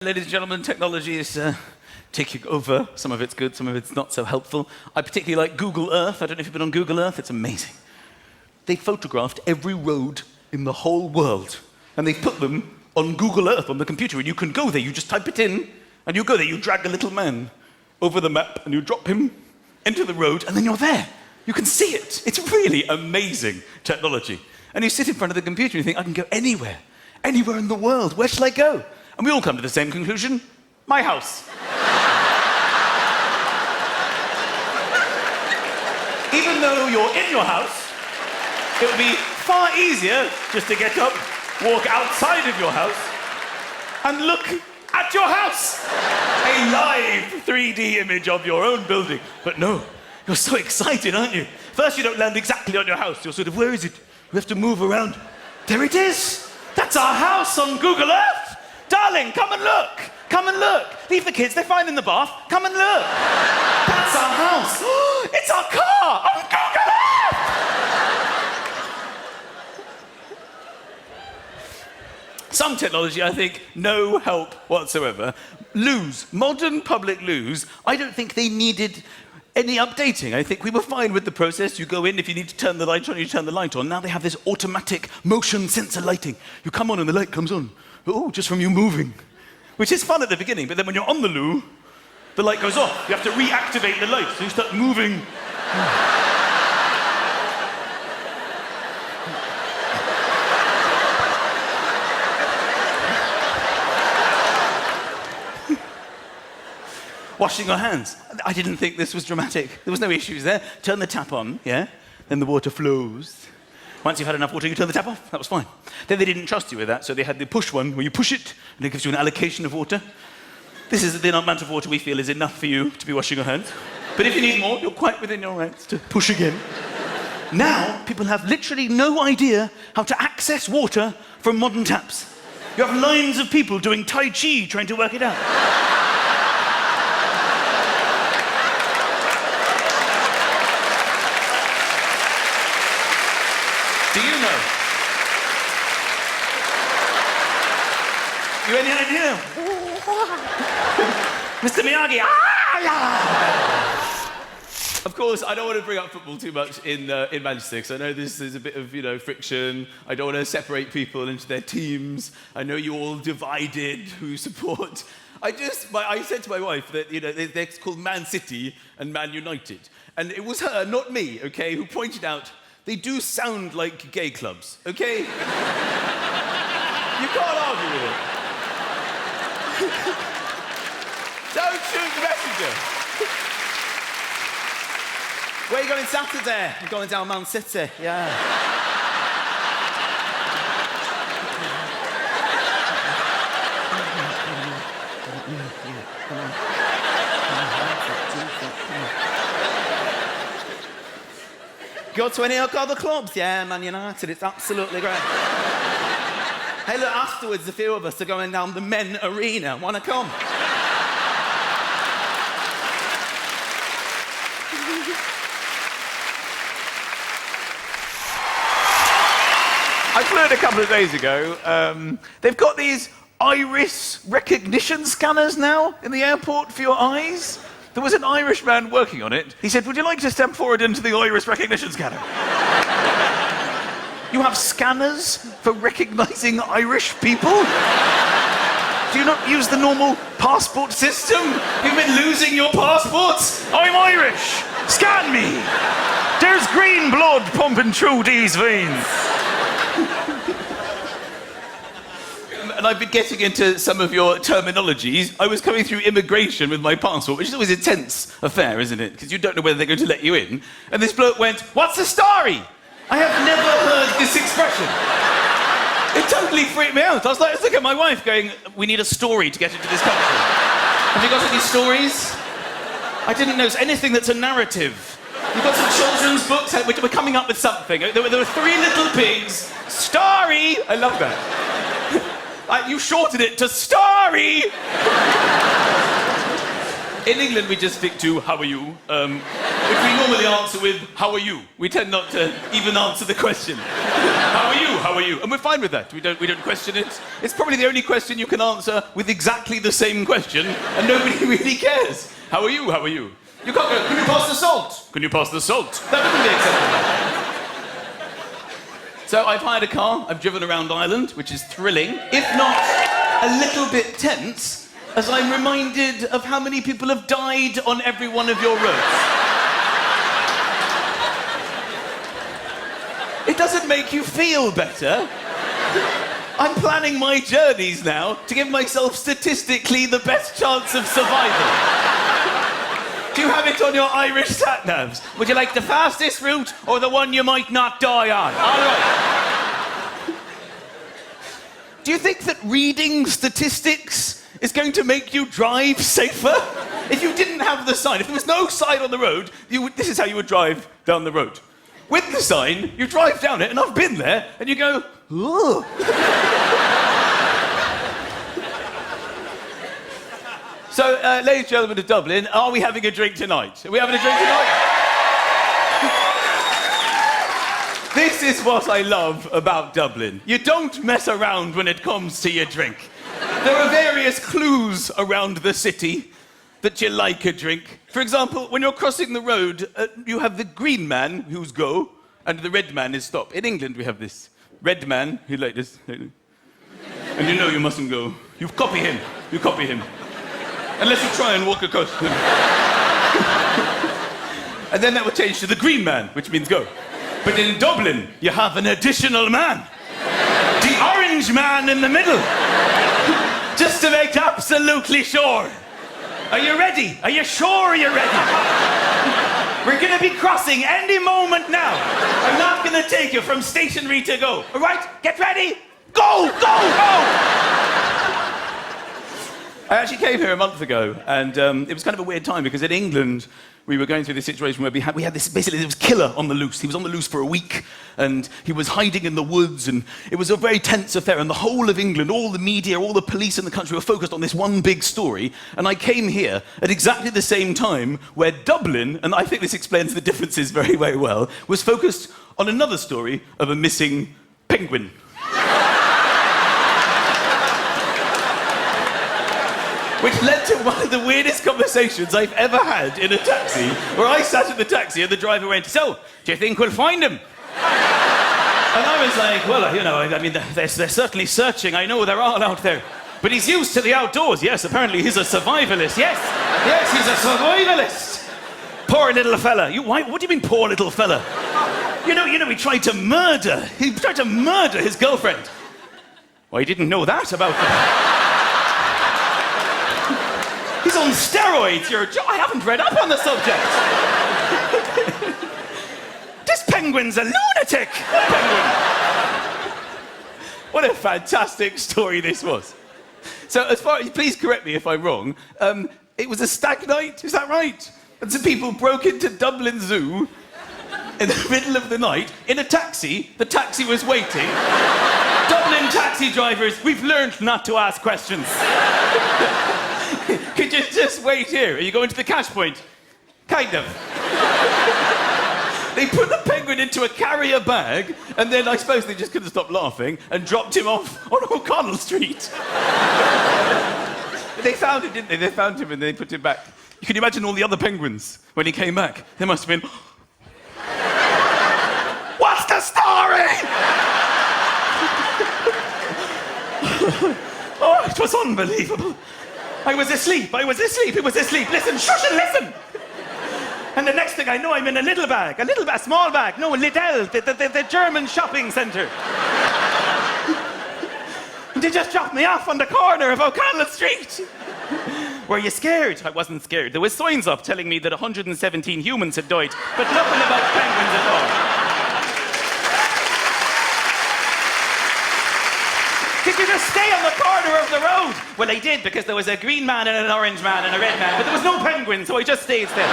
Ladies and gentlemen, technology is taking over. Some of it's good, some of it's not so helpful. I particularly like Google Earth. I don't know if you've been on Google Earth. It's amazing. They photographed every road in the whole world, and they put them on Google Earth on the computer, and you can go there. You just type it in, and you go there. You drag a little man over the map, and you drop him into the road, and then you're there. You can see it. It's really amazing technology. And you sit in front of the computer, and you think, I can go anywhere in the world. Where shall I go? And we all come to the same conclusion: my house. Even though you're in your house, it would be far easier just to get up, walk outside of your house, and look at your house. A live 3D image of your own building. But no, you're so excited, aren't you? First, you don't land exactly on your house. You're sort of, where is it? We have to move around. There it is. That's our house on Google Earth. Darling, come and look. Come and look. Leave the kids, they're fine in the bath. Come and look. That's our house. It's our car on Google Earth. Some technology, I think, no help whatsoever. Loos, modern public loos, I don't think they needed any updating. I think we were fine with the process. You go in, if you need to turn the light on, you turn the light on. Now they have this automatic motion sensor lighting. You come on and the light comes on. Oh, just from you moving. Which is fun at the beginning, but then when you're on the loo, the light goes off. You have to reactivate the light, so you start moving. Washing your hands. I didn't think this was dramatic. There was no issues there. Turn the tap on, yeah? Then the water flows. Once you've had enough water, you turn the tap off. That was fine. Then they didn't trust you with that, so they had the push one, where you push it, and it gives you an allocation of water. This is the amount of water we feel is enough for you to be washing your hands. But if you need more, you're quite within your rights to push again. Now, people have literally no idea how to access water from modern taps. You have lines of people doing Tai Chi trying to work it out. Do you know? You any idea? Mr. Miyagi! Of course, I don't want to bring up football too much in Manchester, because I know this is a bit of, friction. I don't want to separate people into their teams. I know you all divided who support. I said to my wife that, they're called Man City and Man United. And it was her, not me, okay, who pointed out they do sound like gay clubs, okay? You can't argue with it. Don't shoot the messenger. Where are you going Saturday? I'm going down Man City, yeah. Go to any other clubs? Yeah, Man United, it's absolutely great. Hey, look, afterwards, a few of us are going down the men arena. Want to come? I flew in a couple of days ago. They've got these iris recognition scanners now in the airport for your eyes. There was an Irish man working on it. He said, would you like to step forward into the iris recognition scanner? You have scanners for recognizing Irish people? Do you not use the normal passport system? You've been losing your passports? I'm Irish. Scan me. There's green blood pumping through these veins. And I've been getting into some of your terminologies. I was coming through immigration with my passport, which is always a tense affair, isn't it? Because you don't know whether they're going to let you in. And this bloke went, what's the story? I have never heard this expression. It totally freaked me out. I was like, look at my wife going, we need a story to get into this country. Have you got any stories? I didn't know anything that's a narrative. You've got some children's books. We're coming up with something. There were three little pigs. Story! I love that. You shortened it to story! In England, we just stick to how are you, which we normally answer with how are you. We tend not to even answer the question. How are you? how are you? And we're fine with that. We don't question it. It's probably the only question you can answer with exactly the same question, and nobody really cares. How are you? How are you? You can't go, can you pass the salt? Can you pass the salt? That wouldn't be acceptable. So I've hired a car, I've driven around Ireland, which is thrilling, if not a little bit tense, as I'm reminded of how many people have died on every one of your roads. It doesn't make you feel better. I'm planning my journeys now to give myself statistically the best chance of survival. Do you have it on your Irish sat-navs? Would you like the fastest route or the one you might not die on? All right. Do you think that reading statistics is going to make you drive safer? If you didn't have the sign, if there was no sign on the road, this is how you would drive down the road. With the sign, you drive down it, and I've been there, and you go, ooh. So, ladies and gentlemen of Dublin, are we having a drink tonight? Are we having a drink tonight? This is what I love about Dublin. You don't mess around when it comes to your drink. There are various clues around the city that you like a drink. For example, when you're crossing the road, you have the green man who's go, and the red man is stop. In England, we have this. Red man, he like this. And you know you mustn't go. You copy him. You copy him. Unless you try and walk across him. And then that will change to the green man, which means go. But in Dublin, you have an additional man. The orange man in the middle. Just to make absolutely sure. Are you ready? Are you sure you're ready? We're going to be crossing any moment now. I'm not going to take you from stationary to go. All right? Get ready. Go, go, go! I actually came here a month ago, and it was kind of a weird time because in England we were going through this situation where we had this, basically there was a killer on the loose. He was on the loose for a week, and he was hiding in the woods, and it was a very tense affair, and the whole of England, all the media, all the police in the country were focused on this one big story, and I came here at exactly the same time where Dublin, and I think this explains the differences very, very well, was focused on another story of a missing penguin. Which led to one of the weirdest conversations I've ever had in a taxi, where I sat in the taxi and the driver went, "So, do you think we'll find him?" And I was like, well, you know, I mean, they're certainly searching. I know they're all out there. But he's used to the outdoors. Yes, apparently he's a survivalist. Yes, he's a survivalist. Poor little fella. What do you mean, poor little fella? You know, he tried to murder. He tried to murder his girlfriend. Well, I didn't know that about him. He's on steroids, I haven't read up on the subject. This penguin's a lunatic. Penguin. What a fantastic story this was. So please correct me if I'm wrong, it was a stag night, is that right? And some people broke into Dublin Zoo in the middle of the night in a taxi. The taxi was waiting. Dublin taxi drivers, we've learned not to ask questions. Could you just wait here? Are you going to the cash point? Kind of. They put the penguin into a carrier bag, and then I suppose they just couldn't stop laughing and dropped him off on O'Connell Street. They found him, didn't they? They found him and they put him back. You can imagine all the other penguins when he came back. They must have been... What's the story? Oh, it was unbelievable. I was asleep, he was asleep. Listen, shush and listen. And the next thing I know, I'm in a small bag. No, Lidl, the German shopping centre. And they just dropped me off on the corner of O'Connell Street. Were you scared? I wasn't scared. There was signs up telling me that 117 humans had died, but nothing about penguins at all. Did you just stay on the corner of the road? Well, I did, because there was a green man and an orange man and a red man, but there was no penguin, so I just stayed still.